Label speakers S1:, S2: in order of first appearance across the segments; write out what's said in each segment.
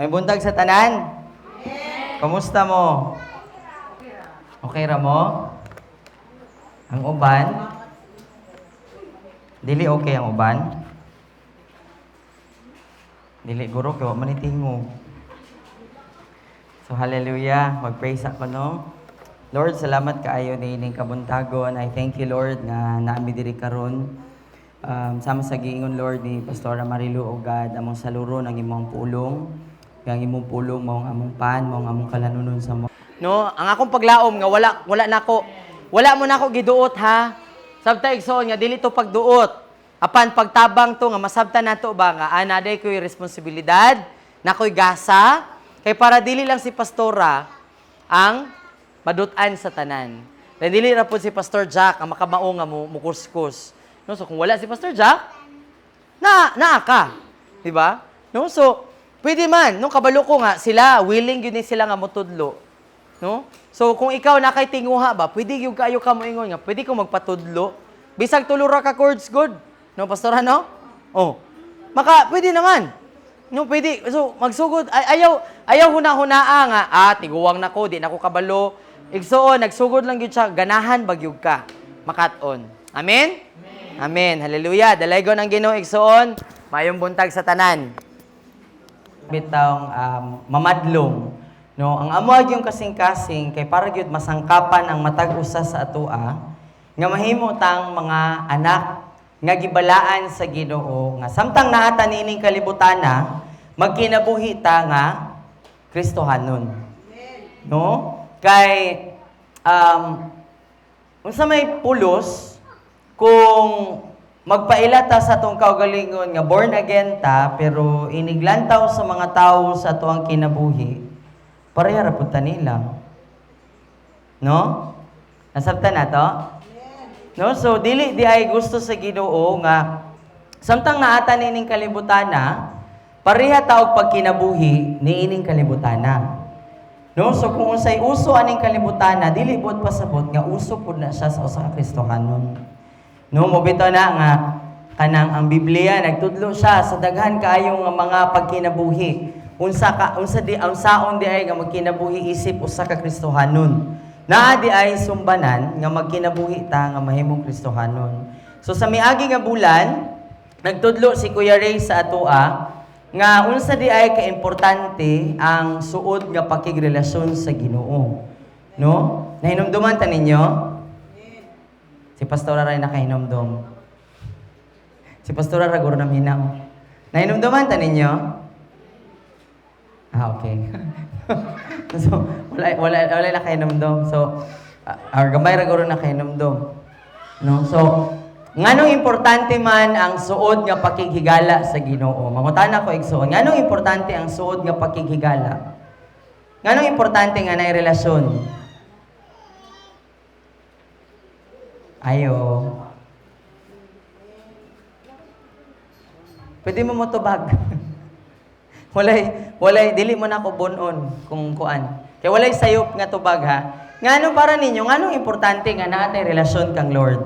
S1: May buntag sa tanan? Kamusta mo? Okay ra mo? Ang uban? Dili okay ang uban? Dili guro kay wa man itingo. So hallelujah, mag-praise ako no. Lord, salamat kaayo niining kabuntagon. I thank you Lord nga naami diri karon. Sama sa giingon Lord ni Pastora Marilu o God, among saluron ang imong pulong. Ang imong pulong mao among pan, mao among kalanunon sa mo. No, ang akong paglaom nga wala nako. Wala mo nako giduot ha. Sabta igsoon nga dili to pagduot. Apan pagtabang to nga masabtan nato ba nga anaday ko'y responsibilidad, nako'y gasa kay para dili lang si pastora ang madutan sa tanan. Dahil dili ra pud si Pastor Jack ang makamao nga mo kuskus. No, so kung wala si Pastor Jack, naa ka, di ba? No, so pwede man, no kabalo ko nga sila willing gyud ni sila nga motudlo. No? So kung ikaw na kay tinguha ba, pwede gyud kayo ka moingon nga, pwede ko magpatudlo. Bisag tulo ra ka chords good. No, pastor no? Oh. Pwede naman. No, pwede. So magsugod ayaw huna-hunaa nga, tiguwang nako, di nako kabalo. Igsoon, nagsugod lang gyud siya, ganahan bagyog ka. Makat-on. Amen? Amen. Hallelujah. Dalaygon ang Ginoo igsoon, mayong buntag sa tanan. Bitawng mamadlong. No, ang amuag yung kasing-kasing kay para gyud masangkapan ang matag usa sa atoa nga mahimo tang mga anak nga gibalaan sa Ginoo nga samtang naata nining kalibutana magkinabuhi ta nga Kristohanon. No? Kay unsa may pulos kung magpaila ta sa atong kaugalingon nga born again ta pero iniglantaw sa mga tawo sa atuang kinabuhi pareha ra pud ta nila. No? Nasabtan na to? No? So dili di ay gusto sa Ginoo nga samtang naata nining kalibutana pareha ta og pagkinabuhi niining kalibutana. No? So kung unsay uso aning kalibutana dili bud pasabot nga uso pud na siya sa usa ka Kristohanon. No, mobito na nga kanang ang Biblia nagtudlo siya sa daghan kaayong mga pagkinabuhi. Unsaon di ay nga magkinabuhi isip usa ka Kristohanon. Naa di ay sumbanan nga magkinabuhi ta nga mahimong Kristohanon. So sa miagi nga bulan nagtudlo si Kuya Ray sa atoa nga unsa di ay kaimportante ang suod nga pakigrelasyon sa Ginoo. No? Nahinumduman ta ninyo? Si Pastora ray nakahinomdom. Si Pastora ra guro nam hinaw. Nahinomduman ta ninyo? Okay. So wala nakahinomdom. So gamay ra guro nakahinomdom. No? So nganong importante man ang suod nga pakighigala sa Ginoo? Mangutana ko igsoon. Nganong importante ang suod nga pakighigala? Nganong importante nga naay relasyon? Ayo. Pwede mo motubag. walay dili mo na ko bunon kung kuan. Kay walay sayop nga tubag ha. Ngano para ninyo nganong importante nga natay relasyon kang Lord?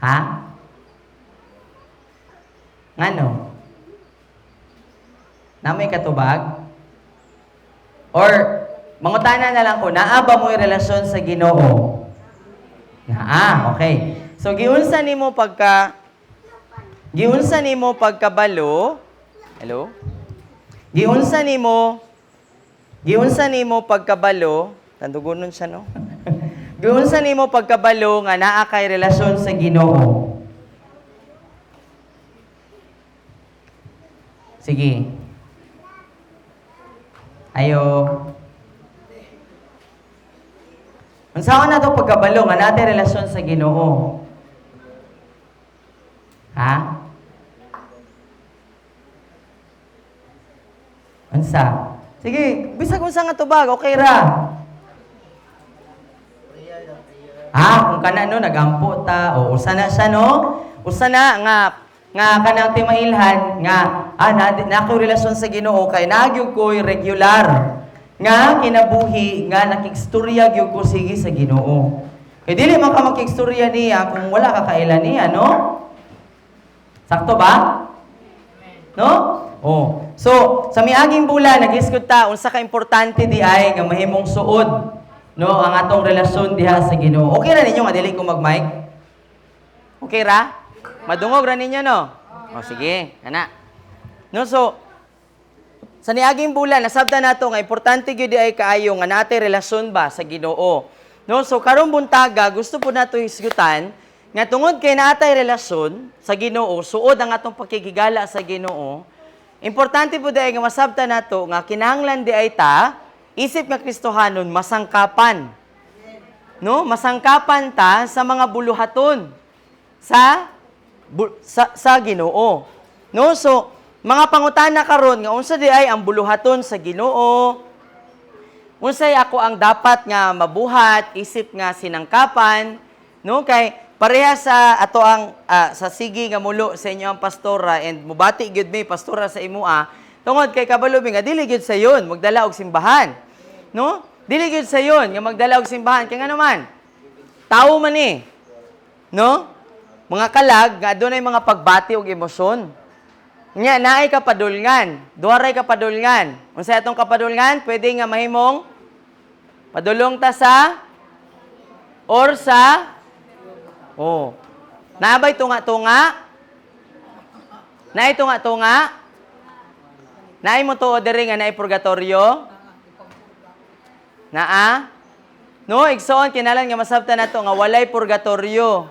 S1: Ha? Ngano? Namoy katubag? Or mangutana na lang ko, naa ba mo'y relasyon sa Ginoo? Okay. So giunsa nimo pagkabalo? Hello? Giunsa nimo pagkabalo? Tandugonon siya no? Giunsa nimo pagkabalo nga naa kay relasyon sa Ginoo? Sige. Ayo. Unsaon na to pagkabalo nga natay relasyon sa Ginoo? Ha? Unsa? Sige, bisag unsa nga tubag, okay ra. Kung kana no nagampo ta o usa na siya no? Usa na nga kanang timailhan nga nako relasyon sa Ginoo kay nagyud ko'y regular nga kinabuhi nga nakigstorya gyud ko sige sa Ginoo. Kay dili man ka makigstorya niya kung wala ka kailan niya, no? Sakto ba? No? Oh. So, sa miaging bulan, nag-iskud ta, unsa ka importante di ay nga mahimong suod, no, ang atong relasyon diha sa Ginoo. Okay ra ninyo nga dili ko mag-mic? Okay ra? Madungog ra ninyo, no? O, sige, ana. No, so, sa niaging bulan, nasabta nato nga importante gyud di ay kaayo nga natay relasyon ba sa Ginoo. No, so karong buntaga gusto po nato hisgutan nga tungod kay natay relasyon sa Ginoo, suod ang atong pagkigigala sa Ginoo. Importante po di ay nga masabta nato nga kinahanglan di ay ta isip nga Kristohanon masangkapan. No, masangkapan ta sa mga buluhaton sa Ginoo. No, so mga pangutana karon nga unsa di ay ang buluhaton sa Ginoo? Unsay ako ang dapat nga mabuhat isip nga sinangkapan, no? Kay pareha sa ato ang sa sige nga mulo sa inyo ang pastora and mubati gyud mi pastora sa imua tungod kay kabalo mi nga dili gyud sayon magdala og simbahan, no? Dili gyud sayon nga magdala og simbahan kay ngano man tao man ni, no? Mga kalag nga adunay mga pagbati og emosyon. Nya naay kapadulngan, duharay kapadulngan. Unsay atong kapadulngan? Pwede nga mahimong padulong ta sa or sa naabay tunga-tunga? Naay tunga-tunga? Naay mo tuod diri nga naay purgatorio? Naa? No, igsoon kinalan nga masabtan nato nga walay purgatorio.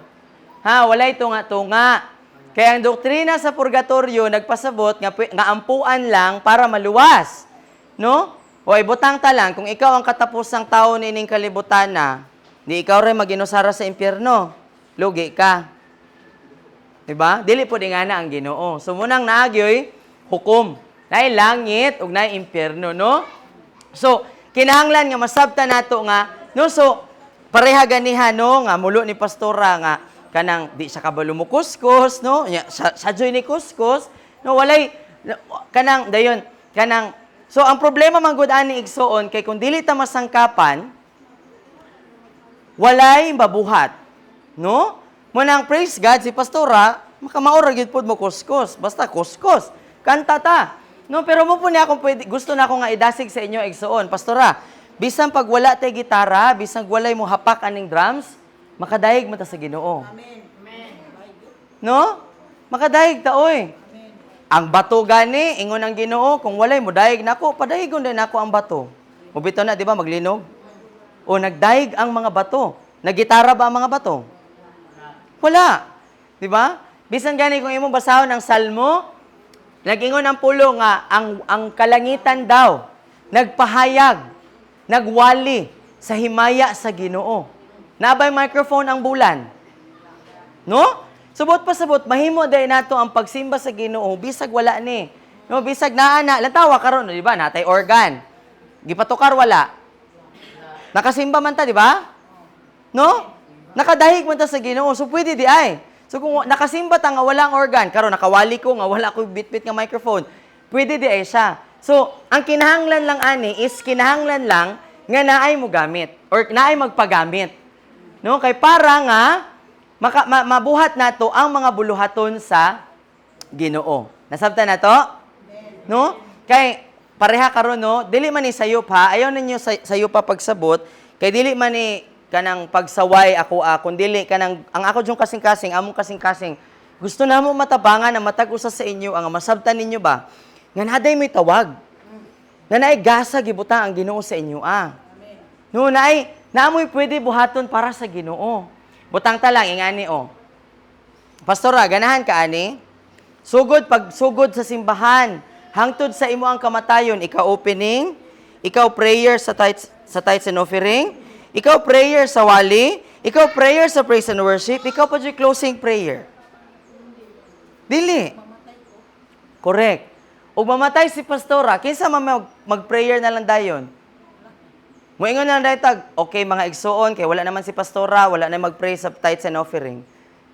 S1: Ha, walay tunga-tunga. Kaya ang doktrina sa purgatorio nagpasabot nga ampuan lang para maluwas. No? O ibutang ta lang, kung ikaw ang katapusang tao nining kalibutan na, di ikaw rin maginusara sa impyerno. Lugi ka. Diba? Dili po di nga na ang Ginoo. So munang naagyoy, hukom. Naay langit ug naay impyerno, no? So, kinahanglan nga masabta nato nga, no? So, pareha ganiha, no? Nga mulo ni pastora nga, kanang di siya kabalo mo kuskus, no? Sa joy ni kuskus, no? Walay, kanang, dayon, kanang, so ang problema man gud ani igsoon, kay kung dili ta masangkapan, walay mabuhat, no? Munang praise God, si pastora, makamaura gid pod mo kuskus, basta kuskus, kanta ta. No, pero mo po niya kung pwede, gusto na ako nga idasig sa inyo igsoon, pastora, bisan pag wala tay gitara, bisan walay mo hapak aning drums, makadayeg mo ta sa Ginoo.
S2: Amen. Amen.
S1: No? Makadayeg ta, oy. Ang bato gani, ingon ang Ginoo, kung walay mo dayeg nako, padayigon din nako ang bato. O bitaw na, di ba, maglinog? O nagdayeg ang mga bato. Naggitara ba ang mga bato? Wala. Di ba? Bisan gani kung imong basahon ang Salmo, nag-ingon ang pulo nga, ang kalangitan daw, nagpahayag, nagwali sa himaya sa Ginoo. Nabay microphone ang bulan. No? Subot pa sabot, mahimo day nato ang pagsimba sa Ginoo, bisag wala ni. No, bisag naa na, lantawa karon, di ba? Natay organ. Gipatukar wala. Nakasimba man ta, di ba? No? Nakadahig man ta sa Ginoo, so pwede di ay. So kung nakasimba ta nga walang organ, karon nakawali ko nga wala ko bit-bit nga microphone, pwede di ay siya. So, ang kinahanglan lang ani is kinahanglan lang nga naay mo gamit or naay magpagamit. No, kay para nga mabuhat nato ang mga buluhaton sa Ginoo. Nasabtan na to? No? Kay pareha karon no, dili man ni sayop ha. Ayaw ninyo sayop pa pagsabot, kay dili man ni kanang pagsaway ako kun dili kanang ang ako jung kasing-kasing, among kasing-kasing. Gusto namo matabangan na matag usa sa inyo ang masabtan ninyo ba? Nga naday may tawag. Nga naay gasa gibuta ang Ginoo sa inyo No, naamoy pwede buhaton para sa Ginoo. Butang ta lang ingani Pastora, ganahan ka ani? Sugod pag sugod sa simbahan, hangtod sa imo ang kamatayon, ikaw opening, ikaw prayer sa tithes and offering, ikaw prayer sa wali, ikaw prayer sa praise and worship, ikaw pa closing prayer. Dili. Correct. O mamatay si pastora, kinsa mag-prayer na lang dayon? Moingon na lang dayon okay mga igsoon, kay wala naman si pastora, wala na mag-pray sa tithes and offering.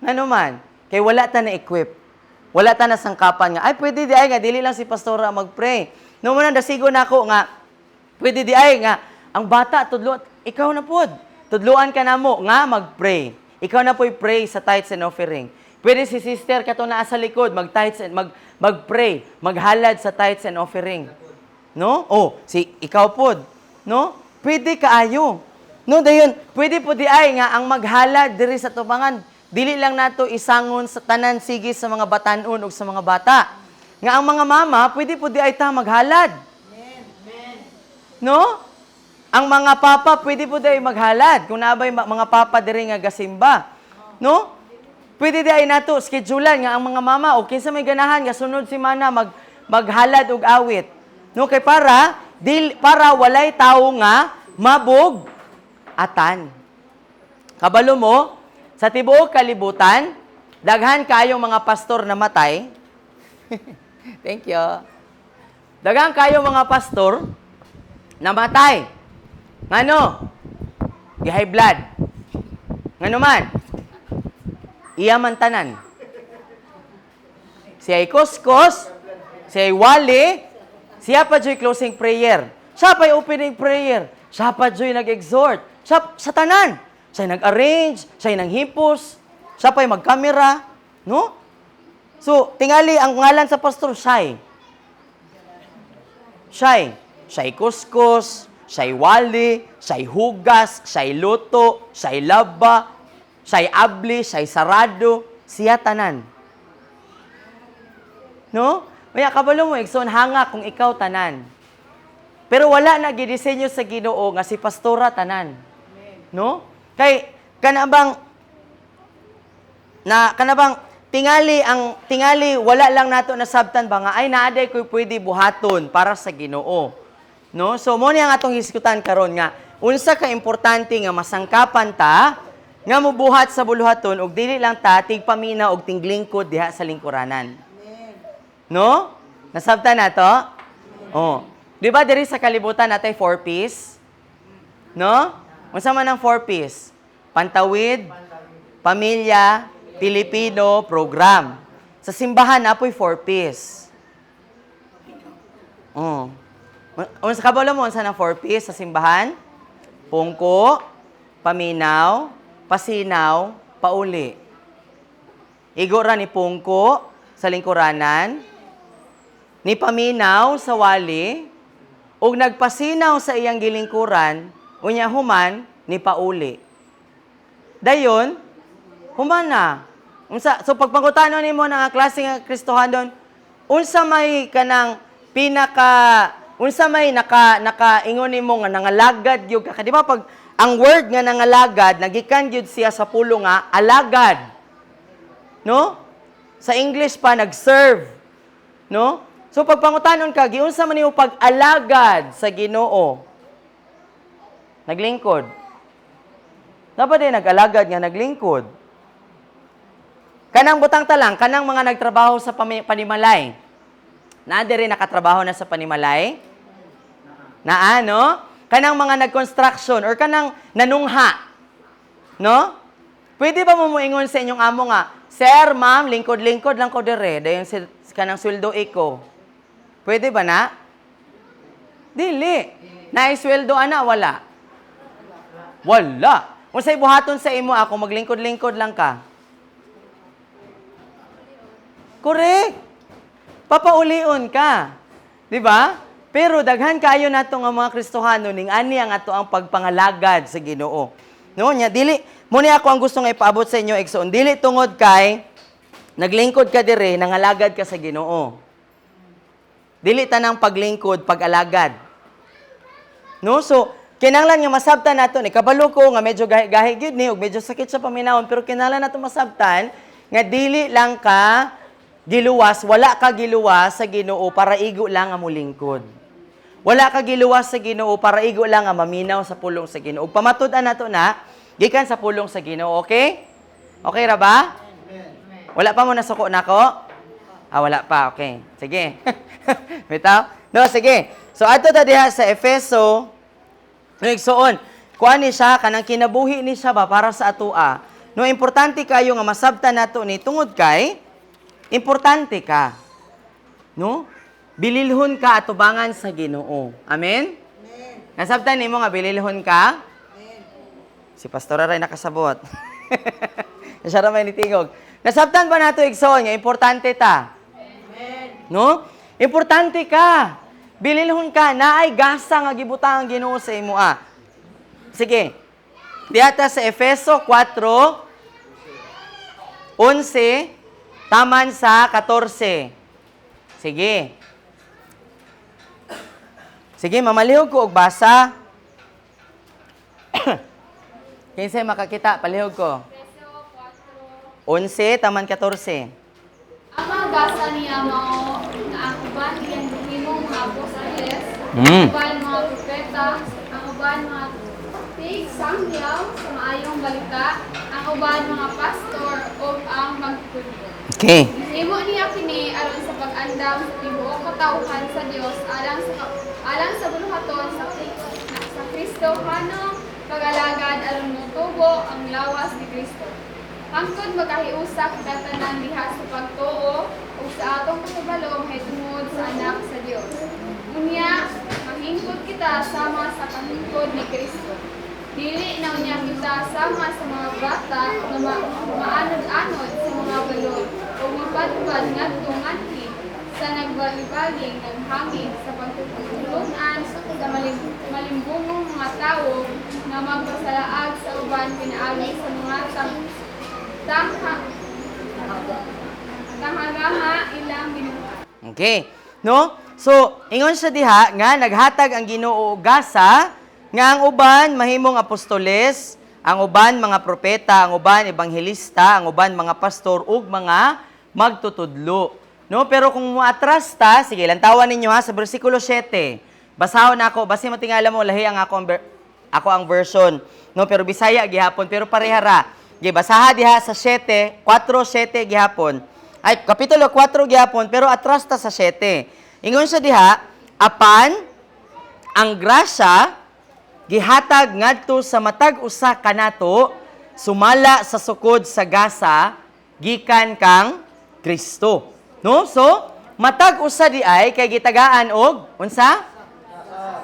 S1: Ngano man, kay wala ta na-equip. Wala ta na sangkapan nga, ay pwede di ay nga, dili lang si pastora mag-pray. No mo na, dasigo na ako nga, pwede di ay nga, ang bata, tudluan, ikaw na pod. Tudluan ka na mo nga mag-pray. Ikaw na po'y pray sa tithes and offering. Pwede si sister kato naa sa likod, mag-tithes and mag-pray, maghalad sa tithes and offering. No? Oh, si ikaw pod, no? Pwede kaayo. No, dayon, pwede po di ay nga ang maghalad diri sa tubangan. Dili lang nato isangon sa tanan sige sa mga batanon ug sa mga bata. Nga ang mga mama, pwede po di ay ta maghalad. No? Ang mga papa, pwede po di ay maghalad. Kung naabay mga papa diri nga gasimba. No? Pwede di ay nato schedulean nga ang mga mama o kinsa may ganahan nga sunod si mana maghalad og awit. No, kay para walay tawo nga mabog atan. Kabalo mo, sa tibuok kalibutan, daghan kayong mga pastor na matay. Thank you. Daghan kayong mga pastor na matay. Ngano? High blood. Ngano man? Iyaman tanan. Siya'y kuskus, siya'y wali, siya pa dyo'y closing prayer. Siya pa'y opening prayer. Siya pa dyo'y nag-exhort. Siya, sa tanan. Siya'y nag-arrange, siya'y nanghimpos, siya pa'y mag-camera. No? So, tingali, ang ngalan sa pastor, siya'y. Siya'y kuskus, siya'y wali, siya'y hugas, siya'y luto, siya'y laba, siya'y abli, siya'y sarado, siya tanan. No? Kaya kabalo mo, igsoon hanga kung ikaw tanan. Pero wala na gidisenyo sa Ginoo nga si pastora tanan. No? Kay kanabang tingali wala lang nato nasabtan ba nga ay naaday koy pwede buhaton para sa Ginoo. No? So mo ni ang atong hisgutan karon nga unsa ka importante nga masangkapan ta nga mobuhat sa buluhaton og dili lang ta tigpamina og tinglingkod diha sa lingkuranan. No? Nasabtan nato? Oh. Di ba diri sa kalibutan natay 4Ps? No? Unsa man ang 4Ps? Pantawid, pamilya, Pilipino, program. Sa simbahan apoy 4Ps. Oh. Unsa kabalo mo unsa nang 4Ps sa simbahan? Pungko, paminaw, pasinaw, pauli. Igo ra ni pungko sa lingkuranan, ni paminaw sa wali, ug nagpasinaw sa iyang gilingkuran, unya human ni pauli. Dayon, human na. So pagpangutano nimo nga klase nga Kristohanon, unsa may kanang unsa may nakaingon nimo nga nangalagad gyud ka. Di ba pag ang word nga nangalagad nagikan gyud siya sa pulo nga alagad. No? Sa English pa nag-serve. No? So pagpangutanon ka, giunsa man nimo pag-alagad sa Ginoo? Naglingkod. Dapat din nag-alagad nga naglingkod. Kanang butang talang, kanang mga nagtrabaho sa panimalay. Naadi rin nakatrabaho na sa panimalay? Na ano? Kanang mga nag-construction or kanang nanungha. No? Pwede ba mo moingon sa inyong amo nga, Sir, ma'am, lingkod-lingkod lang ko dire. Dayon kanang sweldo iko. Pwede ba na? Dili. Naisweldo ana, wala. Wala. Unsay buhaton sa imo ako, maglingkod-lingkod lang ka. Correct. Papaulion ka. Di ba? Pero daghan kayo nato nga mga Kristohano ning ani ang ato ang pagpangalagad sa Ginoo. No nya dili mo ni ako ang gusto nga ipaabot sa inyo igsoon. Dili tungod kay naglingkod ka dire nangalagad ka sa Ginoo. Dili tanang paglingkod pag-alagad. No? So kinahanglan nga masabtan nato ni kabalo ko nga medyo gahi gyud ni ug medyo sakit sa paminawon pero kinahanglan nato masabtan nga dili lang ka giluwas, wala ka giluwas sa Ginoo para igo lang nga molingkod. Wala ka giluwas sa Ginoo para igo lang nga maminaw sa pulong sa Ginoo. Pamatud-an nato na gikan sa pulong sa Ginoo, okay? Okay ra ba? Wala pa mo nasuko nako? Wala pa, okay. Sige. Bitaw? No, sige. So adto ta diha sa Efeso nigsuon, kuan ni siya kanang kinabuhi ni siya ba para sa atoa. No importante kayo nga masabtan nato ni tungod kay importante ka. No? Bililhon ka atubangan sa Ginoo. Amen? Amen. Nasabtan nimo nga bililhon ka? Amen. Si Pastor Aray nakasabot. Siya ra may nitingog. Nasabtan ba nato igsoon nga importante ta? No? Importante ka. Bililhon ka na ay gasa nga gibutang ang Ginoo sa imo. Sige. Diata sa Efeso 4:11 taman sa 14. Sige. Sige, mamalihog ko og basa. Kinsay makakita, palihog ko. 11 taman 14.
S2: Ang mga gasa niya mao na ang uban iyang himong mga apostoles,
S1: Mm.
S2: ang uban mga propeta, ang uban mga sangyaw sa maayong balita, ang uban mga pastor o ang magtutudlo.
S1: Okay.
S2: Himo niya kini aron sa pag-andam sa tibuok katawhan sa Dios alang sa buluhaton sa Kristo hanong pag-alagad aron motubo ang lawas ni Kristo. Hangtod magkahiusa kita tanan diha sa pagtuo ug sa atong kasubalo mahitungod sa anak sa Dios. Unya, mahingkod kita sama sa kahingkod ni Kristo. Dili na unya kita sama sa mga bata nga maanod-anod sa mga balod o mapatupad ngadto nganhi sa nagbalibaging ng hangin sa pagtutulunan sa malimbungong mga tao nga magpasalaag sa uban pinaagi sa mga tanghanga ilang binuhat.
S1: Okay. No? So, ingon siya diha nga naghatag ang Ginoo og gasa nga ang uban mahimong apostoles, ang uban mga propeta, ang uban ebanghelista, ang uban mga pastor ug mga magtutudlo. No? Pero kung moatras ta, sige, lantawan ninyo ha sa bersikulo 7. Basahon ako, basi matingala mo lahi ang ako ang version. No, pero Bisaya gihapon, pero parehara. Basaha diha sa 7, 4:7 gihapon. Ay, kapitulo 4 gihapon, pero atras ta sa 7. Ingon siya diha, apan ang grasya gihatag ngadto sa matag usa kanato sumala sa sukod sa gasa gikan kang Kristo. No? So, matag usa di ay kay gitagaan og unsa?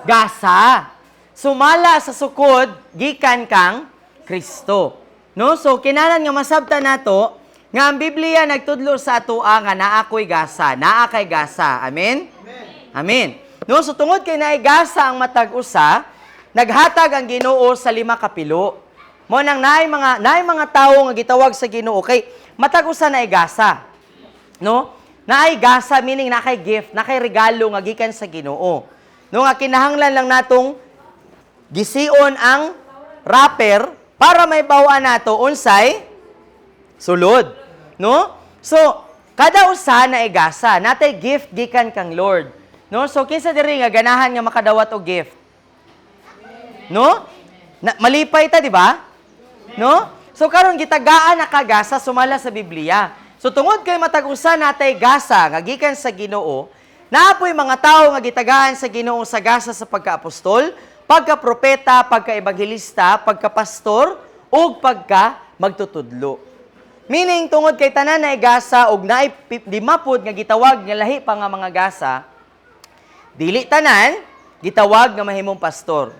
S1: Gasa. Sumala sa sukod gikan kang Kristo. No? So, kinahanglan nga masabtan nato nga ang Biblia nagtudlo sa atoa nga naa ko'y gasa, naa kay gasa. Amen? Amen. No? So, tungod kay naay gasa ang matag usa, naghatag ang Ginoo sa 5 kapilo. Mo nang naay mga tawo nga gitawag sa Ginoo kay matag usa naay gasa. No? Naay gasa meaning na kay gift, na kay regalo nga gikan sa Ginoo. No nga kinahanglan lang natong gisiun ang wrapper para may bawaan nato unsay sulod. No? So, kada usa naay gasa, natay gift gikan kang Lord. No? So kinsa diri nga ganahan nga makadawat og gift? No? Malipay ta, di ba? No? So karon gitagaan na kagasa sumala sa Biblia. So tungod kay matag-usa natay gasa nga gikan sa Ginoo, naapoy mga tawo nga gitagaan sa Ginoo sa gasa sa pagka-apostol, pagka-propeta, pagka-ebanghelista, pagka-pastor, ug pagka-magtutudlo. Meaning tungod kay tanan naay gasa ug naay 5 nga gitawag nga lahi pa nga mga gasa, dili tanan gitawag nga mahimong pastor.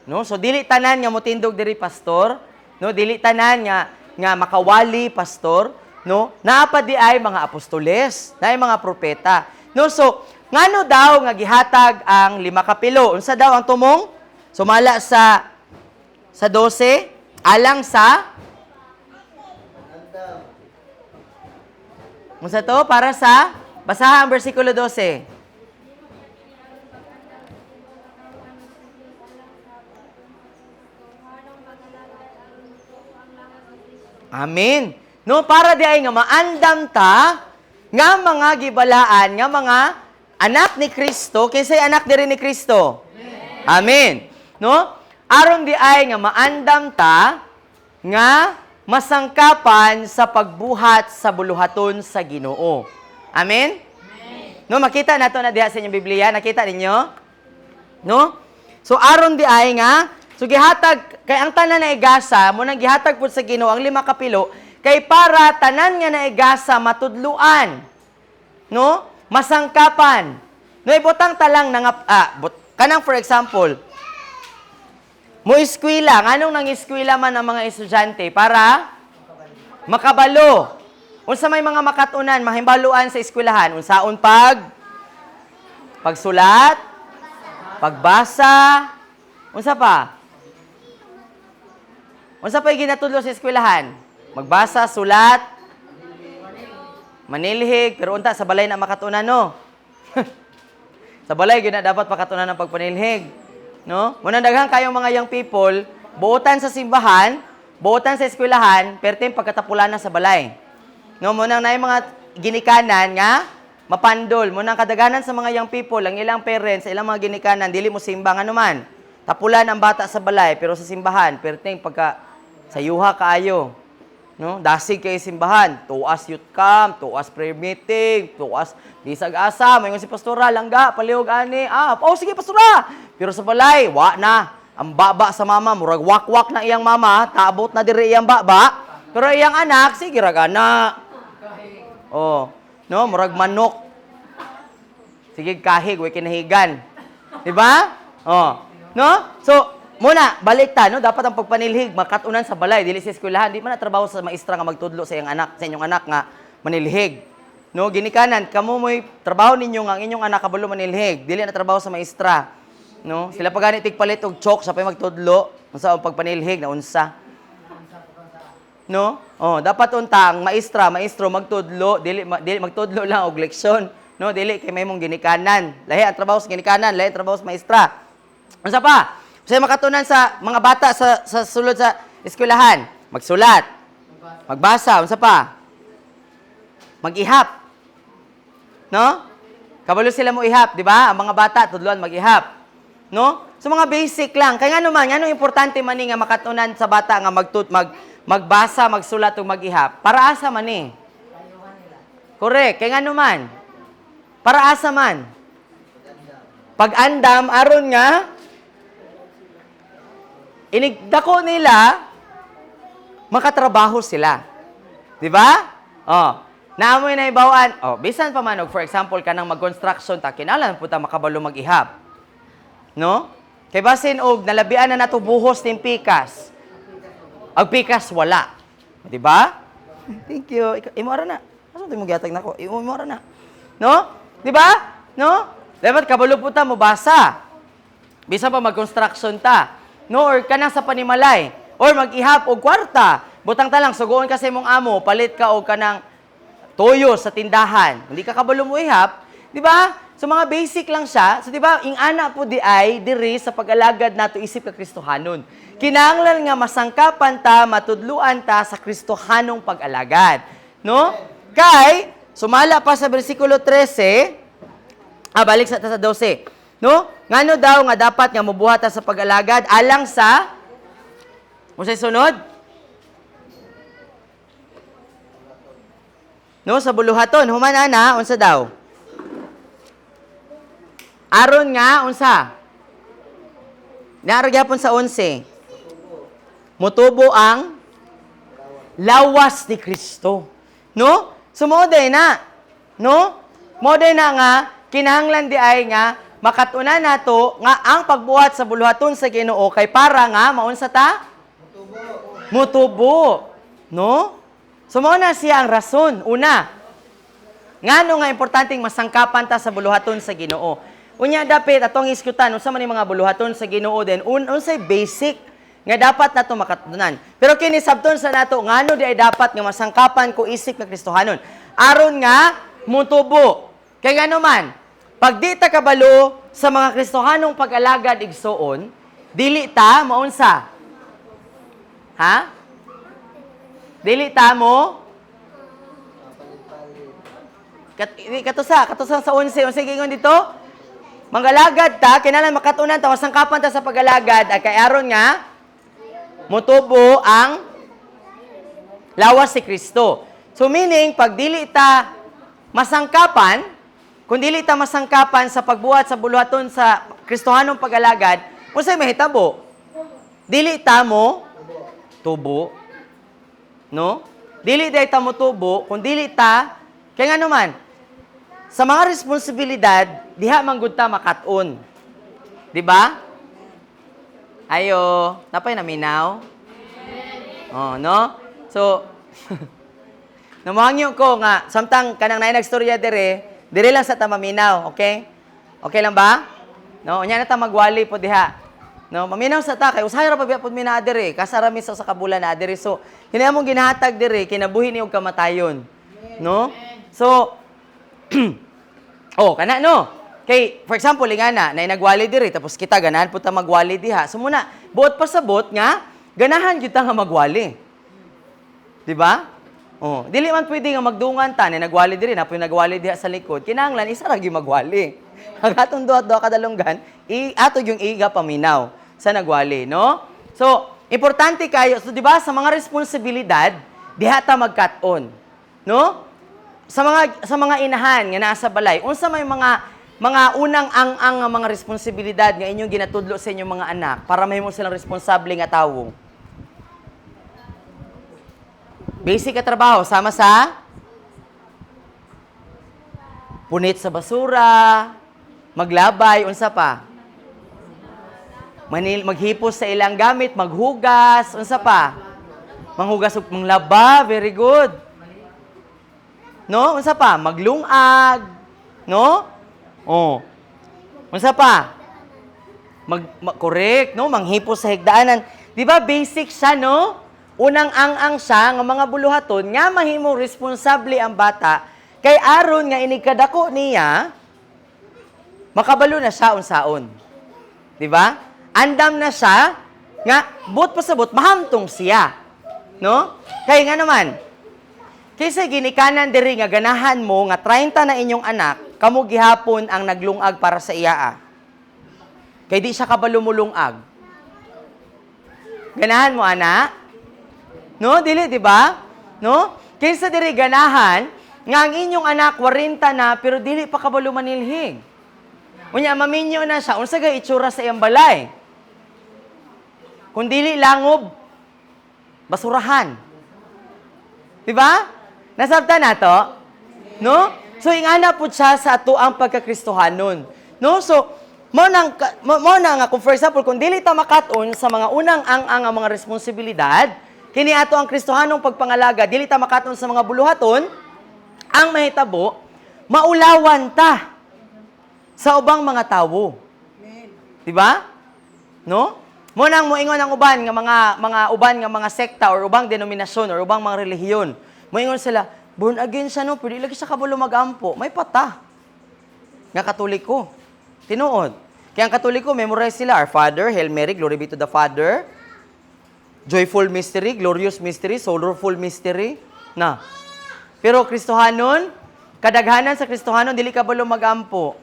S1: No, so dili tanan nga motindog diri pastor, no, dili tanan nga makawali pastor, no. Naa pa di ay mga apostoles, naay mga propeta. No, so ngano daw nga gihatag ang 5 kapilo? Unsa daw ang tumong? Sumala sa 12 alang sa unsa to? Para sa basaha ang bersikulo 12. Amen. No, para di ay nga maandam ta nga mga gibalaan nga mga anak ni Kristo, kinsay anak diri ni Kristo? Amen. No? Aron di ay nga maandam ta nga masangkapan sa pagbuhat sa buluhaton sa Ginoo. Amen. No, makita nato na diha sa inyong Biblia, nakita ninyo? No? So aron di ay nga so gihatag kay ang tanan na igasa mo nang gihatag pud sa Ginoo ang 5 kapilo kay para tanan nga na igasa matudluan. No? Masangkapan. No ibutang talang kanang for example, mo eskwela, nganong nang eskwela man ang mga estudyante para
S3: Makabalo. Unsa may mga makatunan, mahimbaluan sa eskwelahan, unsaon pagsulat, pagbasa, unsa pa? Unsa pa ginatudlo sa eskwelahan? Magbasa, sulat, manilhig, pero unta sa balay na makatunan, no? Sa balay gyud na dapat makatunan ng pagpanilhig, no? Muna daghang kayong mga young people, buotan sa simbahan, buotan sa eskwelahan, perting pagkatapulan na sa balay. No, muna na yung mga ginikanan nga mapandol. Muna kadaganan sa mga young people, ang ilang parents, ilang mga ginikanan, dili mo simba nga naman. Tapulan ang bata sa balay, pero sa simbahan, perting pagka sayuha kaayo. No? Dasig kay simbahan, tuas youth camp, tuas prayer meeting, tuas bisag asa, mayon si pastora langga, palihog ani. Sige pastora. Pero sa balay, wa na. Ang baba sa mama, murag wak-wak na iyang mama, taabot na diri iyang baba. Pero iyang anak, sige rag anak. Oh, no, murag manok. Sige kahig, way kinahigan. 'Di ba? Oh, no? So, muna, balik ta, no? Dapat ang pagpanilhig, makatunan sa balay, dili sa eskwelahan. Di man na trabaho sa maestra nga magtudlo sa iyong anak, sa inyong anak nga manilhig. No, ginikanan, kamo mo'y trabaho ninyo nga ang inyong anak kabalo manilhig. Dili na trabaho sa maestra. No? Sila pa gani tigpalit og chok sa pay magtudlo, unsa ang pagpanilhig na unsa. No? Oh, dapat unta ang maestro magtudlo, dili magtudlo lang og leksyon. No, dili kay may mong ginikanan. Lahi ang trabaho sa ginikanan, lahi ang trabaho sa maestra. Unsa pa? Kasi makatunan sa mga bata sa sulod sa eskwelahan, magsulat, magbasa, unsa pa? Mag-ihap. No? Kabalo sila mo ihap, di ba? Ang mga bata tudloan mag-ihap. No? So mga basic lang. Kaya nga naman, ano importante man nga makatunan sa bata nga magbasa, magsulat ug mag-ihap. Para asa man ni? Correct. Kaya nga naman. Para asa man? Pag-andam aron nga inigdako nila, makatrabaho sila. Di ba? Oh, naamoy na ibawaan. Oh, bisan pa man, for example, kanang mag-construction, ta, kinalan po ta makabalo mag-ihap. No? Kay basin og nalabian na nato buhos ng pikas. Ang pikas, wala. Di ba? Thank you. Imo ara na. Asa mo gihatag nako? Imo ara na. No? Di ba? No? Dapat kabalo po ta mo basa. Bisan pa mag-construction ta. No, or kanang sa panimalay, or mag-ihap og kwarta. Butang ta lang, sugoon ka sa imong amo, palit ka og kanang toyo sa tindahan. Hindi ka kabalo mo ihap, di ba? So mga basic lang siya. So di ba, ing ana po di ay diri sa pag-alagad nato isip ka Kristohanon. Kinahanglan nga masangkapan ta, matudluan ta sa Kristohanong pag-alagad. No? Kay sumala pa sa bersikulo 13, balik sa 12. No? Ngano daw nga dapat nga mobuhat sa pag-alagad alang sa unsay sunod? No, sa buluhaton, human ana unsa daw? Aron nga unsa? Naara gyapon sa 11. Motubo ang lawas ni Kristo. No? Sumode na. No? Mode na nga kinahanglan di ay nga makatunan nato nga ang pagbuhat sa buluhaton sa Ginoo kay para nga maunsa ta? Mutubo. No? So mao na siya ang rason. Una, ngano nga importanteng masangkapan ta sa buluhaton sa Ginoo. Unya dapit atong iskutan unsa man mga buluhaton sa Ginoo den unsay basic nga dapat nato makatunan. Pero kini sabton sa nato ngano di ay dapat nga masangkapan ko isip nga Kristohanon. Aron nga mutubo. Kay ngano man pag di ta kabalo sa mga Kristohanong pag-alagad igsoon, dili ta maunsa? Ha? Dili ta mo? Katusa sa 11, unsay gingon dito? Mangalagad ta, kinahanglan makatunan ta, masangkapan ta sa pag-alagad, at kay aron nga, mutubo ang lawas si Kristo. So meaning, pag dili ta masangkapan, kung dili ta masangkapan sa pagbuhat sa buluhaton sa Kristohanong pag-alagad, unsay mahitabo? Dili ta mo tubo. No? Dili day ta mo tubo, kung dili ta, kaya nga naman, sa mga responsibilidad, diha man gud ta makat-on. Di ba? Ayo, napay naminaw? Oh, no? So, Namahangyo ko nga, samtang kanang naay nagstorya dire lang sa tamaminaw, okay? Okay lang ba? No, unya na ta magwali po diha. No, maminaw sa ta kay usahay ra pa biapod mi na dire, kasarami sa kabulan na dire. So, kini among ginahatag dire kinabuhi ni og kamatayon. No? So, oh, kana no. Kay for example, ingana na nagwali dire tapos kita ganahan po ta magwali diha. So muna, buot pa sa buot nga ganahan gyud ta nga magwali. Di ba? Oh, dili man pwede nga magdungan ta na nagwali dire na nagwali diha sa likod. Kinahanglan isa ra gyud magwali. Ang atong duha kadalunggan, ato yung iga paminaw sa nagwali, no? So, importante kayo. So, di ba, sa mga responsibilidad, diha ta mag-cut-on. No? Sa mga inahan nga nasa balay, unsa may mga unang ang mga responsibilidad nga inyong ginatudlo sa inyong mga anak para mahimo silang responsable nga tawo? Basic ka trabaho, sama sa punit sa basura, maglabay, unsa pa? Maghipos sa ilang gamit, maghugas, unsa pa? Manghugas ug manglaba, very good. No? Unsa pa? Maglungag, no? Oh. Unsa pa? Correct, no? Manghipos sa higdaanan. Di ba basic siya, no? Unang ang siya nga mga buluhaton nga mahimo responsable ang bata kay aron nga inikadako niya makabalo na siya unsaon. Di ba? Andam na siya, nga, but pasabot, mahamtong siya. No? Kaya nga naman, kaysa ginikanan diri nga ganahan mo, nga 30 na inyong anak, kamo gihapon ang naglungag para sa iya. Kaya di siya kabalumulungag. Ganahan mo, anak? No? Dili, di ba? No? Kaysa diri ganahan, nga ang inyong anak 40 na, pero dili pa kabalumanilhig. Unya, maminyo na siya, unsa gay itsura sa iyang balay? Kung dili langob, basurahan. Di ba? Nasabta na to? No? So, ingana po siya sa ato ang pagkakristohanon. No? So, mo na nga, kung for example, kung dili ta makaton sa mga unang ang mga responsibilidad, kini ato ang kristohanong pagpangalaga, dili ta makaton sa mga buluhaton, ang mahitabo, maulawan ta sa ubang mga tawo. Di ba? No? Mo nang moingon ang uban nga mga mga sekta or ubang denominasyon or ubang mga relihiyon. Moingon sila, born again siya no, pwede lagi sa kabulo magampo. May pata. Nga Katoliko. Tinuod. Kaya ang Katoliko, memorize sila, Our Father, Hail Mary, Glory be to the Father. Joyful mystery, glorious mystery, sorrowful mystery. Na. Pero Kristohanon, kadaghanan sa Kristohanon, dili kabulo magampo.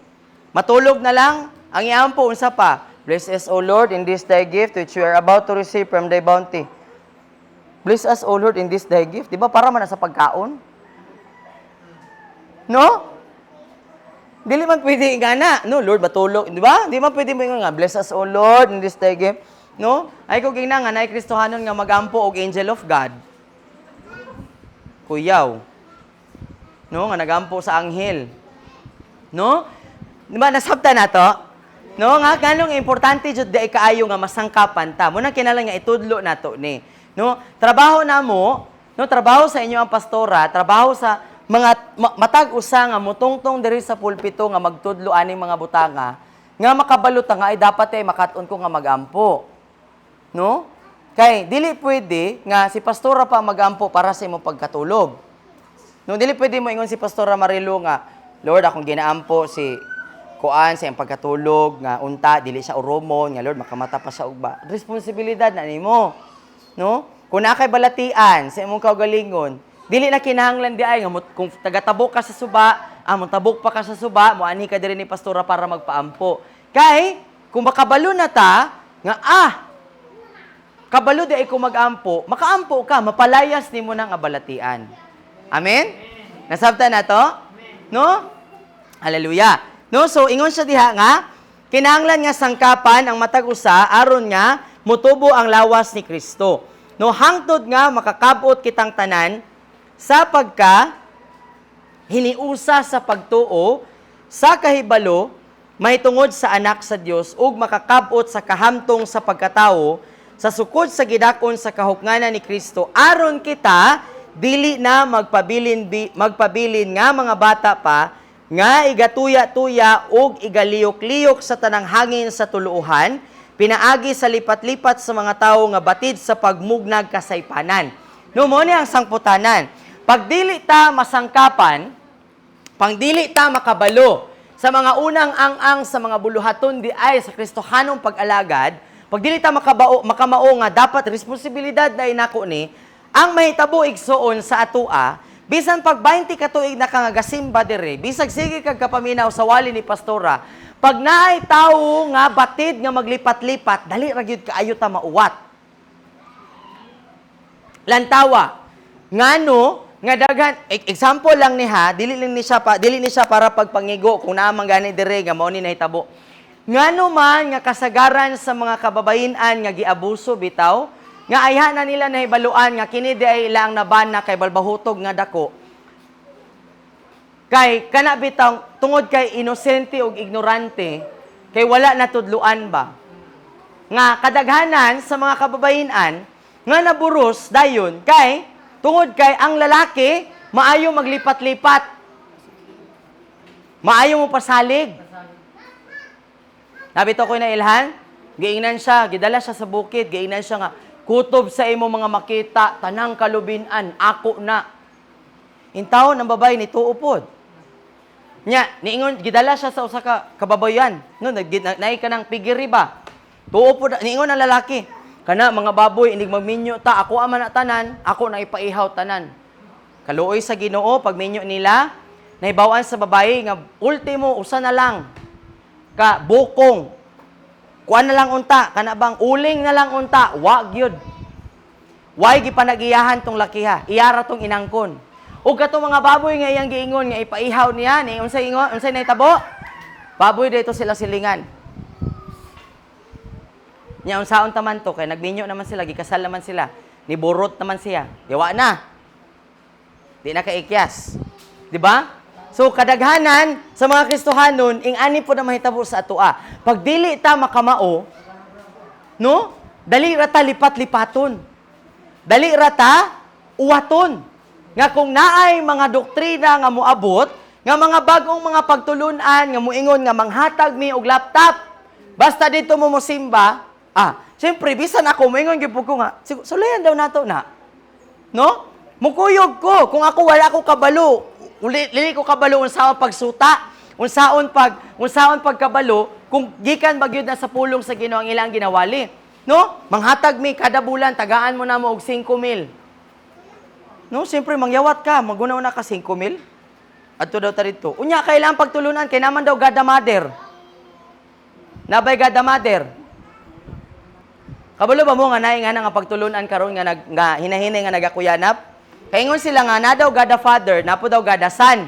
S3: Matulog na lang, ang iampo, unsa pa? Bless us, O Lord, in this thy gift which we are about to receive from thy bounty. Bless us, O Lord, in this thy gift. Di ba para man sa pagkaon? No? Dili man pwede ingana. No, Lord, matulog. Di ba? Di man pwede mo nga, bless us, O Lord, in this thy gift. No? Ay ko ginang nga, na Kristohanon nga magampo og angel of God. Kuyaw. No? Nga nagampo sa anghel. No? Di ba, nasabta na to? No, nga ganong importante jud dai kaayo nga masangkapan ta. Mo na kinahanglan nga itudlo nato ni. No, trabaho namo, no, trabaho sa inyo ang pastora, trabaho sa mga matag usa nga mutungtong diri sa pulpito nga magtudlo aning mga butanga nga makabalo ta nga ay dapat ay makat-on ko nga magampo. No? Kay dili pwede nga si pastora pa magampo para sa imong pagkatulog. No, dili pwede mo ingon si Pastora Marilo nga, Lord, akong ginaampo si kuan sa iyang pagkatulog nga unta dili siya uromon nga Lord makamata pa siya ugba. Responsibilidad na nimo. No? Kung na kay balatian sa imong kaugalingon, dili na kinahanglan di ay nga kung taga-tabok ka sa suba, mo tabok pa ka sa suba, mo ani ka diri ni pastora para magpaampo. Kay kung makabalo na ta nga kabalo di ay kung magampo, makaampo ka, mapalayas nimo nang abalatian. Amen? Nasabta na to? No? Hallelujah. No, so ingon siya diha nga kinahanglan nga sangkapan ang matag usa aron nga motubo ang lawas ni Kristo. No, hangtod nga makakabot kitang tanan sa pagka hiniusa sa pagtuo sa kahibalo mahitungod sa anak sa Dios ug makakabot sa kahamtong sa pagkatawo sa sukod sa gidakon sa kahugnanan ni Kristo aron kita dili na magpabilin nga mga bata pa, nga igatuya-tuya ug igaliyok-liyok sa tanang hangin sa tuluuhan, pinaagi sa lipat-lipat sa mga tawo nga batid sa pagmugnag kasaypanan. No mo ni ang sangputanan. Pag dili ta masangkapan, pang dili ta makabalo sa mga unang ang-ang sa mga buluhaton di ay sa Kristohanong pag-alagad, pag dili ta makamao nga dapat responsibilidad na inako ni, ang mahitabo igsuon sa atua, bisan pag 20 ka tuig na kangagasimba dire, bisag sige kag kapaminaw sa wali ni pastora, pag naay tawo nga batid nga maglipat-lipat, dali ra gyud kaayo ta mauwat. Lantawa, ngano nga daghan example lang ni ha, dili ni siya para pagpangigo kung naa man gani dire nga mao ni nahitabo. Ngano man nga kasagaran sa mga kababayen-an nga giabuso bitaw, nga ayha na nila nahibaluan nga kini di ay ilang naban na kay balbahutog nga dako. Kay kana bitaw tungod kay inosente ug ignorante, kay wala natudluan ba. Nga kadaghanan sa mga kababayen-an nga naburos dayon kay tungod kay ang lalaki maayo maglipat-lipat. Maayo mo pasalig. Nabito ko na ilhan, giingnan siya, gidala siya sa bukid, giingnan siya nga, kutob sa imo mga makita, tanang kalubinan, ako na. Intaw ng babay ni tuupod. Nya, niingon, gidala siya sa usa ka kababayan. No, naay ka ng pigiri ba? Tuupod, niingon ang lalaki. Kana, mga baboy, inig magminyo ta, ako aman na tanan, ako na ipaihaw tanan. Kaluoy sa Ginoo, pag minyo nila, naibawaan sa babae, nga ultimo, usa na lang, ka bukong. Kuan na lang unta, kana bang uling na lang unta, wag yun. Way gipanagiyahan tong lakiha, iyara tong inangkon. Ug katong mga baboy nga iyang giingon nga ipaihaw niya, ni unsay ingon, unsay nahitabo? Baboy dito sila silingan. Nya unsaon taman to kay nagminyo naman sila, gikasal naman sila, niburot naman siya. Yawa na. Di na kaikyas. Di ba? So, kadaghanan sa mga Kristohanon, ing-ani po na mahitabo sa atua. Pag dili ta makamao, no? Dali rata lipat-lipaton. Dali rata uwaton. Nga kung naay mga doktrina nga moabot, nga mga bagong mga pagtulunan, nga moingon nga manghatag mi og laptop, basta dito mo mosimba, siyempre, bisan ako, moingon gipod ko nga, sulayan daw nato na. No? Mukuyog ko, kung ako wala ko kabalo, lili ko kabalo unsaon pagsuta, unsaon pagkabalo kung gikan bagyod na sa pulong sa Ginoo ang ilang ginawali. No? Manghatag mi kada bulan tagaan mo na mo og 5,000. No, siyempre mangyawat ka, maguna na ka 5,000. Adto daw ta dito. Unya kailangan pagtulunan kay naman daw God the Mother. Nabay God the Mother. Kabalo ba mo nga naay nga nga pagtulunan karon nga hinahinay nga nagakuyanap? Kaingon sila nga, na daw God the Father, na po daw God the Son.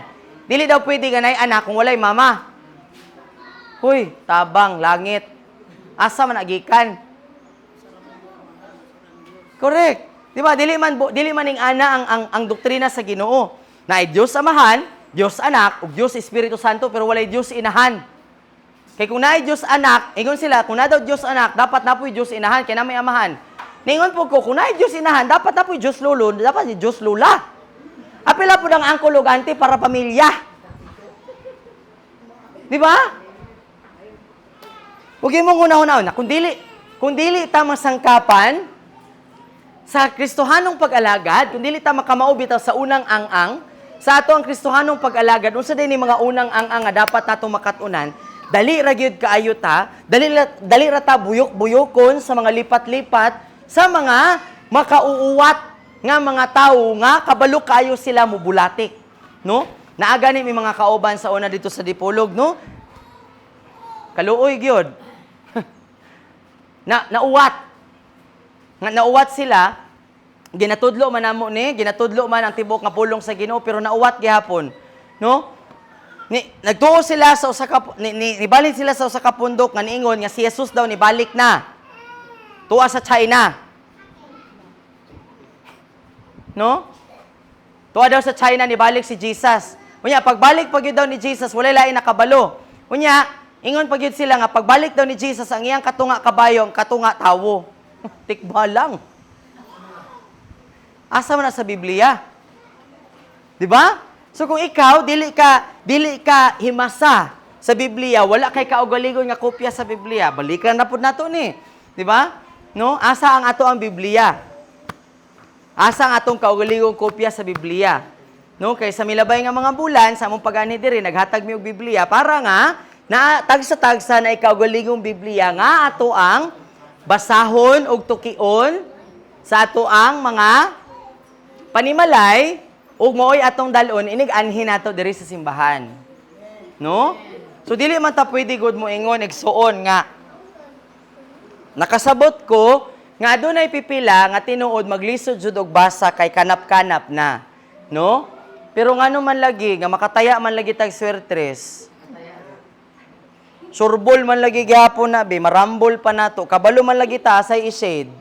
S3: Dili daw pwede nga na anak kung walay mama. Huy, tabang, langit. Asa man agikan? Correct. Di ba? Dili man ning ana ang doktrina sa Ginoo. Na ay Diyos Amahan, Diyos Anak, ug Diyos Espiritu Santo, pero walay Diyos Inahan. Kay kung naay Diyos Anak, ingon sila, kung na daw Diyos Anak, dapat na po'y Diyos Inahan, kaya na may Amahan. Ningon po ko, kung naay Diyos Inahan, dapat na po'y Diyos Lolo, dapat si Diyos Lula. Apila po ng angkol ug auntie para pamilya. Di ba? Huwag mong una-una. Kung dili ta masangkapan sa Kristohanong pag-alagad, kung dili ta makamao bitaw sa unang ang-ang, sa ato ang Kristohanong pag-alagad, unsa din ni mga unang ang-ang nga dapat nato makatunan, dali ra gyud kaayo ta, dali ra ta buyok-buyokon sa mga lipat-lipat, sa mga makauuwat nga mga tao nga kabalo kayo sila mubulatik, no? Naaga ni may mga kauban sa una dito sa Dipolog, no? Kaluoy gyud. Nauwat. Nga nauwat sila, ginatudlo man ginatudlo man ang tibok nga pulong sa Ginoo pero nauwat gihapon, no? Nagtuo sila sa usa ka nibalhin sila sa usa ka pundok nga niingon nga si Jesus daw nibalik na. Tuwa sa China. No? Tuwa daw sa China nibalik si Jesus. Unya pagbalik pagyud daw ni Jesus walay lain nakabalo. Unya ingon pagyud sila nga pagbalik daw ni Jesus ang iyang katunga kabayo, ang katunga tawo. Tikba lang. Asa man na sa Biblia? Di ba? So kung ikaw dili ka himasa sa Biblia, wala kay kaugalingon nga kopya sa Biblia, balikan na pud nato ni. Di ba? No? Asa ang ato ang Biblia? Asa ang atong kaugalingong kopya sa Biblia? No? Kay sa milabay nga mga bulan sa among pag-ani diri naghatag mi og Biblia para nga na tagsa-tagsa na ikaugalingong Biblia nga ato ang basahon og tukion sa ato ang mga panimalay ug maoy atong dalon inig anhin nato diri sa simbahan. No? So dili man ta pwede gud mo ingon igsuon nga nakasabot ko nga adunay pipila nga tinuod maglisod jud og basa kay kanap-kanap na. No? Pero ngano man lagi nga makataya man lagi tag swertres. Surbol man lagi gyapon na be, marambol pa nato. Kabalo man lagi ta say i-shade.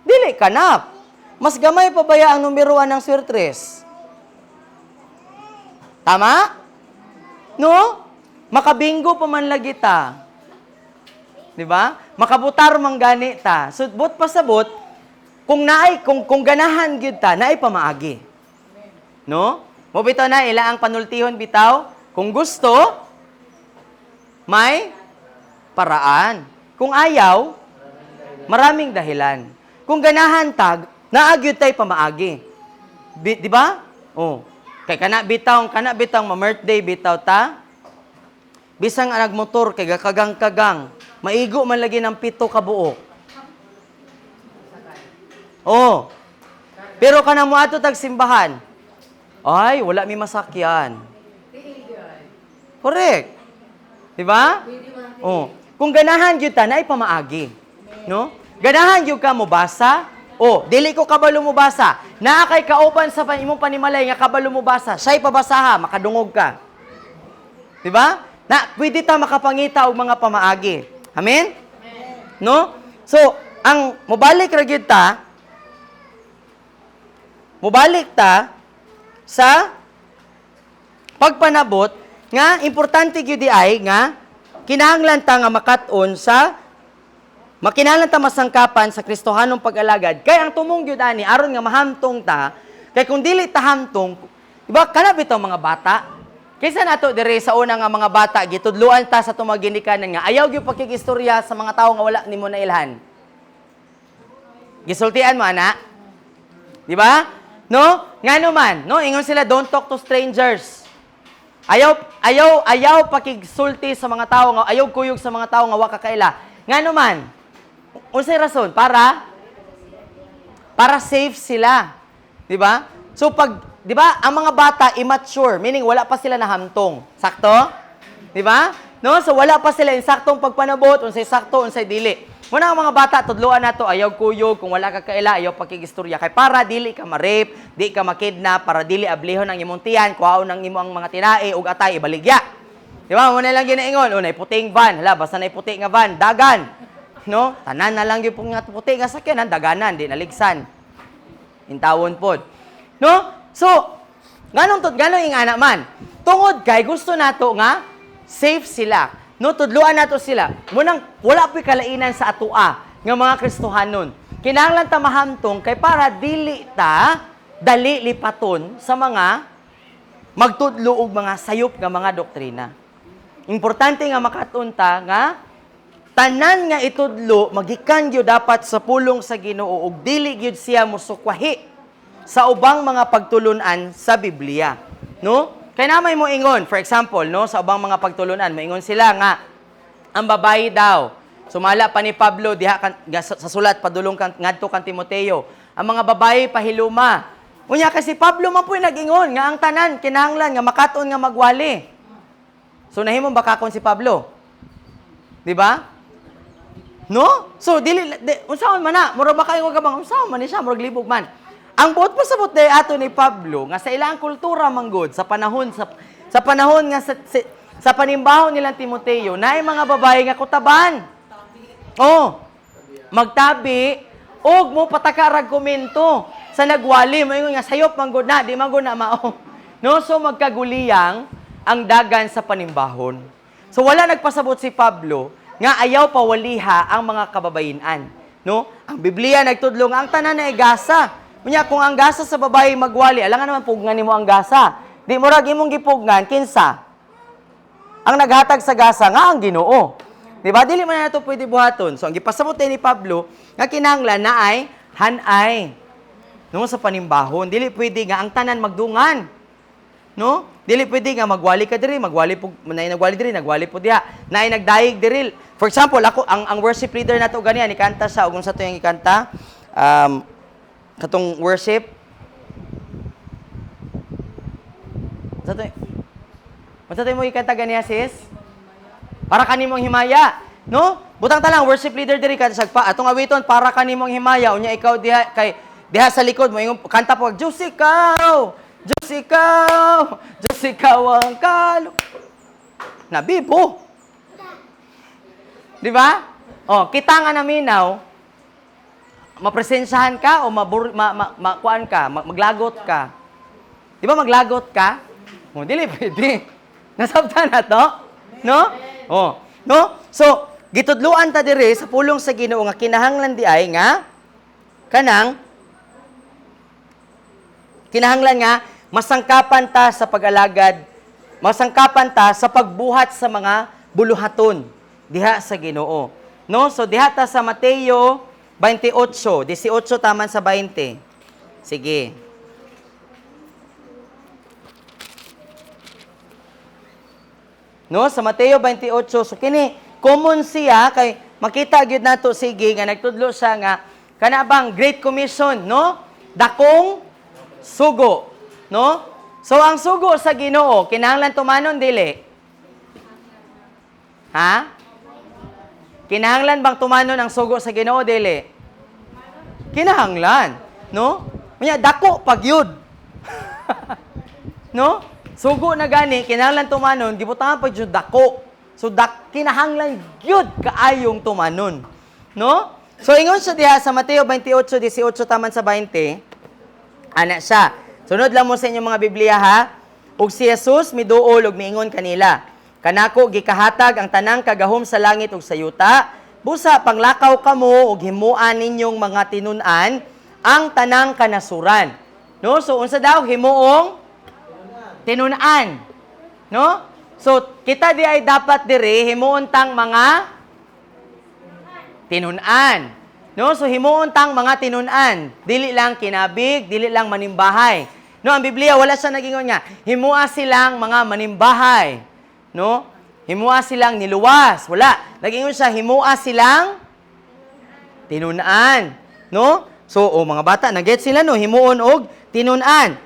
S3: Dili kanap. Mas gamay pa baya ang numero 1 ng swertres. Tama? No? Makabinggo pa man lagi ta. 'Di ba? Makabutar man gani ta. So but pasabot kung ganahan gyud ta, naay pamaagi. No? Mo bitaw na ila ang panultihon bitaw, kung gusto may paraan. Kung ayaw, maraming dahilan. Kung ganahan tag, naagyud tay pamaagi. Di ba? Oh. Kay kana bitang ma-birthday bitaw ta. Bisang nagmotor kay gakagang-kagang, maigo man lagi ng 7 ka buok. Oh. Pero kana mo ato tag simbahan. Ay, wala mi masakyan. Correct. Di ba? Oh. Kung ganahan gyud ta naay pamaagi. No? Ganahan gyud ka mo basa. Oh, dili ko kabalo mo basa. Naa kay kauban sa imong panimalay nga kabalo mo basa. Siya'y pabasaha, makadungog ka. Di ba? Na pwede ta makapangita og mga pamaagi. Amen? No? So, ang mobalik ra gyud ta sa pagpanabot nga importante gyud ay nga kinahanglan ta nga makat-on sa makinahanglan ta masangkapan sa Kristohanong pag-alagad. Kay ang tumong gyud ani aron nga mahamtong ta, kay kung dili ta hamtong, diba kana bitaw mga bata? Kaysa nato dire sa una nga mga bata gitudluan ta sa tumang ginikanan nga ayaw gyud pakigistorya sa mga tawo nga wala nimo nailhan. Gisultian mo ana? Di ba? No? Ngano man, no? Ingon sila don't talk to strangers. Ayaw pakigsulti sa mga tawo nga ayaw kuyog sa mga tawo nga wa ka kaila. Ngano man? Unsay rason? Para safe sila. Di ba? So pag, di ba, ang mga bata immature, meaning wala pa sila nahamtong. Sakto? Di ba? No? So wala pa sila insaktong pagpanabot, unsay sakto, unsay dili. Muna ang mga bata, tudluan nato, ayaw kuyog, kung wala ka kaila, ayaw pakigistorya. Kay para dili ka ma-rape, di ka makidnap, para dili ablihon ang imong tiyan, kuhaon ng imong mga tinae, ug atay, ibaligya. Di ba? Muna lang ginaingon, unay puting van, hala, basta na puti nga van, dagan. No? Tanan na lang yung nga puti nga sakyanan, daganan, di naligsan. Intawon pod. No? So, ganong ing anak man. Tungod kay gusto nato nga safe sila. No, tudluan nato sila. Munang wala po'y kalainan sa atua nga mga Kristohanon. Kinahanglan ta mahamtong kay para dili ta dali lipaton sa mga magtudlo og mga sayop nga mga doktrina. Importante nga makatunta nga tanan nga itudlo magikan gyud dapat sa pulong sa Ginoo ug dili gyud siya musukwahi sa ubang mga pagtulunan sa Biblia. No? Kaya namay mo ingon, for example, no, sa ubang mga pagtulunan, maingon sila nga, ang babae daw, sumala pa ni Pablo, diha sa sulat, padulong ngadto kan Timoteo, ang mga babae pahiluma. Unya kasi Pablo man po'y nag-ingon, nga ang tanan, kinahanglan, nga makaton nga magwali. So, nahimong bakakon si Pablo. Di ba? No? So, unsaon man na, mura ba kayo kabang, unsaon man ni siya, mura libog man. Ang buot pasabot day ato ni Pablo nga sa ilang kultura manggod sa panahon nga sa panimbahon nilang Timoteo naay mga babae nga kutaban. Oh. Magtabi og mo pataka argumento sa nagwali mo ingon nga sayop manggod na di manggod na mao. No, so magkaguliyang ang dagan sa panimbahon. So wala nagpasabot si Pablo nga ayaw pawaliha ang mga kababayenan, no? Ang Biblia nagtudlo nga ang tanan na igasa. Unya kung ang gasa sa babae magwali, alangan naman pugnan nimo ang gasa. Di mo rag imong gipugnan kinsa? Ang naghatag sa gasa nga ang Ginoo. Di ba? Dili man nato pwede buhaton. So ang gipasabot ni Pablo nga kinahanglan na ay hanay. No sa panimbahon, dili pwede nga ang tanan magdungan. No? Dili pwede nga magwali ka diri, magwali po nagwali diri, nagwali po diha. Naay nagdaig diri. For example, ako ang worship leader nato ganiya ni kanta sa ug unsa to yung ikanta? Katong worship. Unsa to mo ikanta ganiya sis? Para kanimong himaya, no? Butang ta lang worship leader diri ka sagpa atong awiton para kanimong himaya unya ikaw diha kay diha sa likod mo ingon kanta po Diyos ikaw, Diyos ikaw, Diyos ikaw ang kalo. Nabibo. Di ba? Oh, kita nga naminaw mapresensyahan ka o kuan ka, maglagot ka. Di ba maglagot ka? Oh, dili pwede. Nasabtan na to? No? Oh, no? So, gitudluan ta dire sa pulong sa Ginoo nga kinahanglan di ay nga kinahanglan nga masangkapan ta sa pag-alagad, masangkapan ta sa pagbuhat sa mga buluhaton diha sa Ginoo. No? So diha ta sa Mateo 28, 18 taman sa 20. Sige. No, sa Mateo 28, so kini common siya kay makita gyud nato sige nga nagtudlo siya nga kana bang Great Commission, no? Dakong sugo, no? So ang sugo sa Ginoo kinahanglan tumanon dili? Ha? Kinahanglan bang tumanon ang sugo sa Ginoo dili? Kinahanglan, no? Unya dako pagyud. No? Sugo na gani kinahanglan tumanon gibutangan pa jud dako. So kinahanglan gyud kaayong tumanon. No? So ingon siya diha sa Mateo 28:18 taman sa 20. Ana siya. Sunod lang mo sa inyong mga Biblia ha. Ug si Jesus miduol ug miingon kanila, kanako gikahatag ang tanang kagahom sa langit ug sa yuta. Busa panglakaw kamo ug himuan ninyong mga tinun-an ang tanang kanasuran. No? So unsa daw himuong tinun-an. No? So kita di ay dapat diri himuon tang mga tinun-an. No? So himuon tang mga tinun-an. Dili lang kinabig, dili lang manimbahay. No, ang Biblia wala siya nagingon nga himua silang mga manimbahay. No? Himua silang niluwas. Wala. Nagingon siya himua silang tinun-an. No? So, mga bata, nag-get sila no, himuon og tinun-an.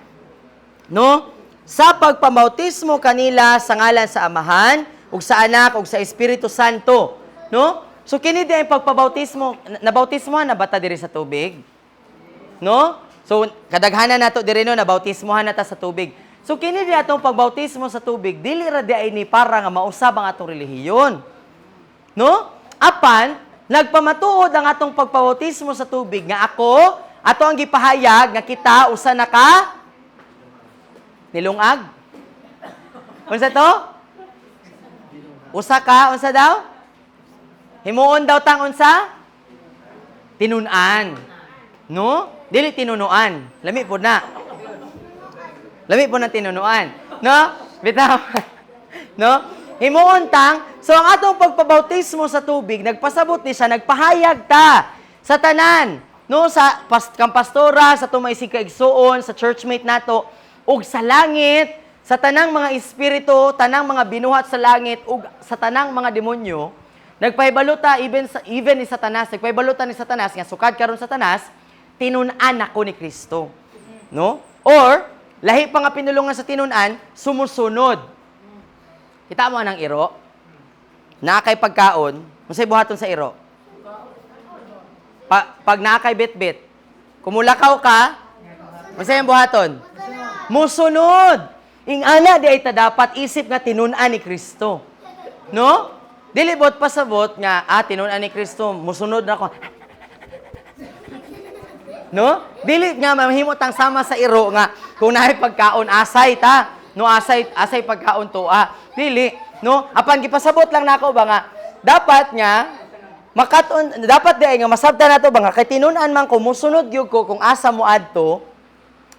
S3: No? Sa pagpabautismo kanila sa ngalan sa Amahan, ug sa Anak, ug sa Espiritu Santo. No? So, kini di ang pagpabautismo, nabautismohan na bata diri sa tubig? No? So, kadaghanan nato diri no, nabautismohan nata sa tubig. So, kini di atong pagbautismo sa tubig, dili ra di ay ni para nga mausab ang atong relihiyon. No? Apan, nagpamatuod ang atong pagpabautismo sa tubig nga ako, ato ang gipahayag nga kita usa na ka nilungag. Unsa to? Usa ka, unsa daw? Himuon daw tang unsa? Tinun-an. No? Dili tinunuan. Lami po na. Lami po na tinunuan. No? Bitaw. No? Himuon tang, so ang atong pagpabautismo sa tubig, nagpasabot ni siya, nagpahayag ta sa tanan. No? Sa kampastora, sa tumaisig kaigsuon, sa churchmate nato, ug sa langit, sa tanang mga espiritu, tanang mga binuhat sa langit, ug sa tanang mga demonyo, nagpahibaluta even ni Satanas, nagpahibaluta ni Satanas, nga sukad karon Satanas, tinun-an ako ni Kristo. No? Or, lahi pa nga pinulungan sa tinun-an, sumusunod. Kita mo anang iro? Nakay pagkaon, masay buhaton sa iro. Pag nakay bit-bit, kumulakaw ka, masay ang buhaton. Musunod. Ingana di ay ta dapat isip nga tinun-an ni Kristo. No? Dili bot pasabot nga tinun-an ni Kristo, musunod na ako. No? Dili nga mahimot ang sama sa iro nga kung naay pagkaon asay ta, no asay pagkaon to. Dili, no? Apan gipasabot lang nako ba nga dapat nga dapat di ay nga masabtan nato ba nga kay tinun-an man ko musunod gyud ko kung asa mo adto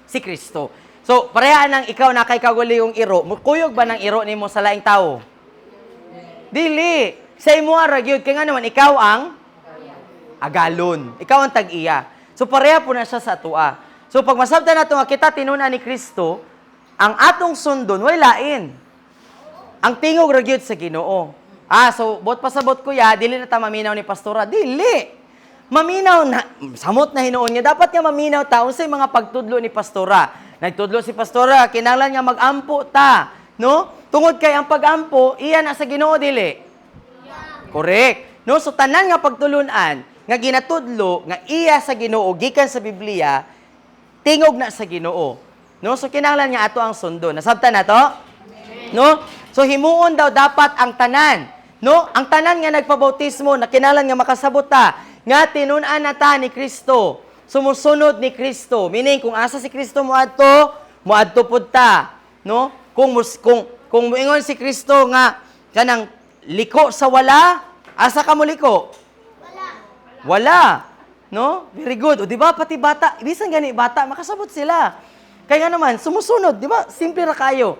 S3: si Kristo. So, pareha nang ikaw na kay kaguli yung iro, mukuyog ba ng iro nimo sa laing tao? Dili. Sa imo ra gyud kay nga naman ikaw ang agalon. Ikaw ang tag-iya. So pareha po na siya sa atua. So pag masabtan nato nga kita tinun-an ni Kristo, ang atong sundon way lain. Ang tingog ra gyud sa Ginoo. So bot pasabot kuya, dili na ta maminaw ni pastora. Dili. Maminaw na samot na hinuon niya. Dapat nga maminaw ta unsay mga pagtudlo ni pastora. Nagtudlo si pastora, kinahanglan nga mag-ampo ta, no? Tungod kay ang pag-ampo, iya na sa Ginoo dili. Correct. No, so tanan nga pagtulunan nga ginatudlo nga iya sa Ginoo gikan sa Biblia, tingog na sa Ginoo. No, so kinahanglan nga ato ang sundo. Nasabtan na to? No? So himuon daw dapat ang tanan. No? Ang tanan nga nagpabautismo na kinahanglan nga makasabot ta nga tinun-an na ta ni Kristo. Sumusunod ni Kristo. Meaning kung asa si Kristo moadto pud ta. No? Kung moingon si Kristo nga kanang liko sa wala, asa ka mo liko? Wala. No? Very good. O di ba pati bata, bisan gani bata makasabot sila. Kaya nga naman sumusunod, di ba? Simple ra kayo.